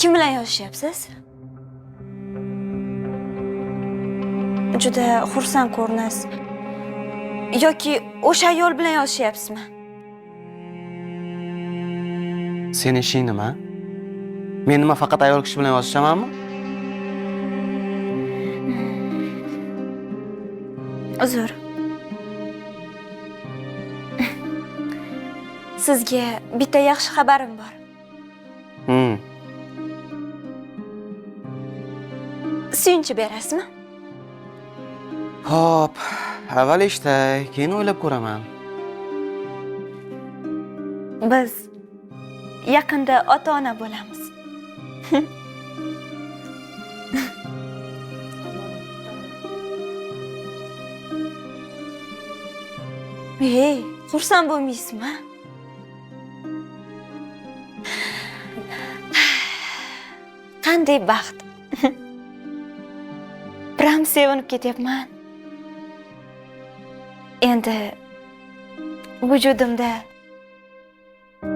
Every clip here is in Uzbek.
Kim bilan yozishyapsiz? Juda xursand ko'rinasiz. Yoki o'sha ayol bilan yozishyapsizmi? Seni ishing nima? Men nima faqat ayol kishi bilan yozishamanmi? Uzr. Sizga bitta yaxshi xabarim bor. Suyunchi berasizmi? Xo'p, avval eshitay, keyin o'ylab ko'raman. Biz yaqinda ota-ona bo'lamiz. Hey, xursand bo'lmaysizmi? Qanday baxt. Biram sevinib ketyapman. Endi vujudimda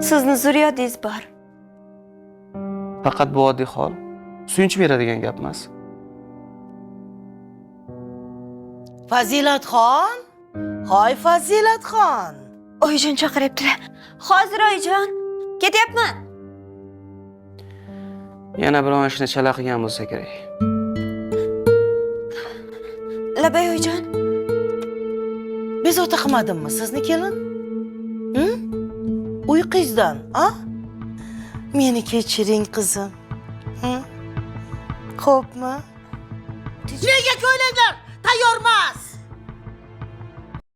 sizni zurriyotingiz bor. Faqat bu oddiy hol. Suyunchi beradigan gap emas. Fazilatxon? Hoy Fazilatxon. Oyijon chaqiryaptilar. Hozir oyijon, ketyapman. Yana biron ishni chala qilgan bo'lsa kerak. Labay oyijon. Bezovta qilmadimmi sizni kelin? Uyqingizdan, a? Meni kechiring qizim. Xo'pmi? Nega ko'ylaklar tayyor emas?